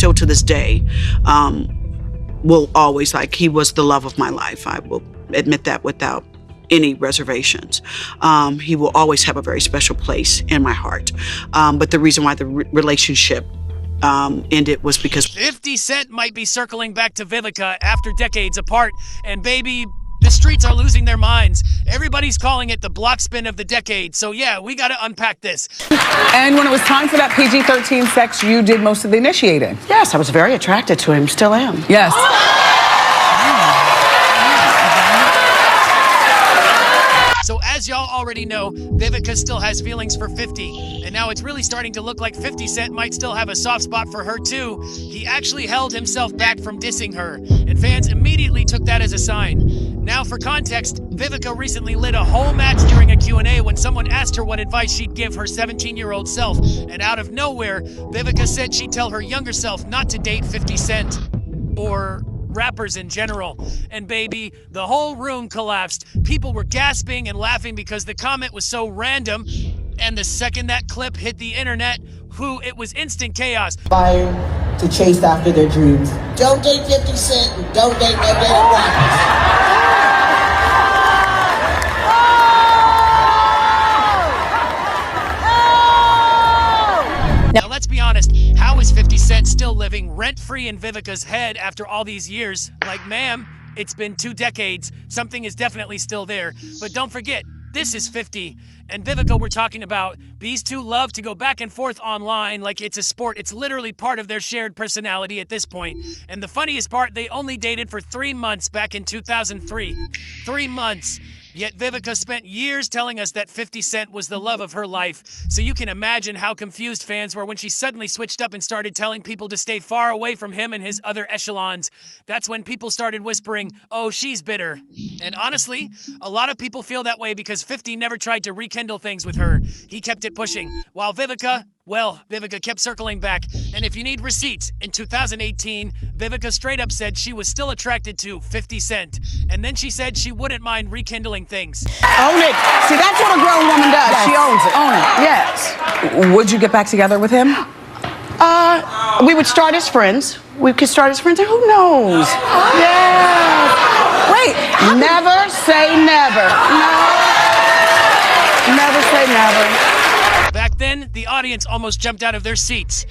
still to this day, will always, like, he was the love of my life. I will admit that without any reservations. He will always have a very special place in my heart. But the reason why the relationship ended was because 50 Cent might be circling back to Vivica after decades apart. And baby, the streets are losing their minds. Everybody's calling it the block spin of the decade. So yeah, we got to unpack this. And when it was time for that PG-13 sex, you did most of the initiating. yes, I was very attracted to him, still am. Yes. So as y'all already know, Vivica still has feelings for 50, and now it's really starting to look like 50 Cent might still have a soft spot for her too. He actually held himself back from dissing her, and fans immediately took that as a sign. Now for context, Vivica recently lit a whole match during a Q&A when someone asked her what advice she'd give her 17-year-old self, and out of nowhere, Vivica said she'd tell her younger self not to date 50 Cent. Or rappers in general. And baby, the whole room collapsed. People were gasping and laughing because the comment was so random. And the second that clip hit the internet, it was instant chaos. Fire to chase after their dreams. Don't date 50 Cent and don't date no damn rappers. Now let's be honest, how is 50 Cent still living rent-free in Vivica's head after all these years? Like, ma'am, it's been 2 decades. Something is definitely still there. But don't forget, this is 50. And Vivica we're talking about. These two love to go back and forth online like it's a sport. It's literally part of their shared personality at this point. And the funniest part, they only dated for 3 months back in 2003. 3 months. Yet Vivica spent years telling us that 50 Cent was the love of her life. So you can imagine how confused fans were when she suddenly switched up and started telling people to stay far away from him and his other echelons. That's when people started whispering, oh, she's bitter. And honestly, a lot of people feel that way because 50 never tried to rekindle things with her. He kept it pushing. While Vivica kept circling back. And if you need receipts, in 2018, Vivica straight up said she was still attracted to 50 Cent. And then she said she wouldn't mind rekindling things. Own it. See, that's what a grown woman does. Yes. She owns it. Own it. Yes. Would you get back together with him? we would start as friends. We could start as friends, and who knows? Yes. Wait. Never say never. No. Never say never. Back then, the audience almost jumped out of their seats.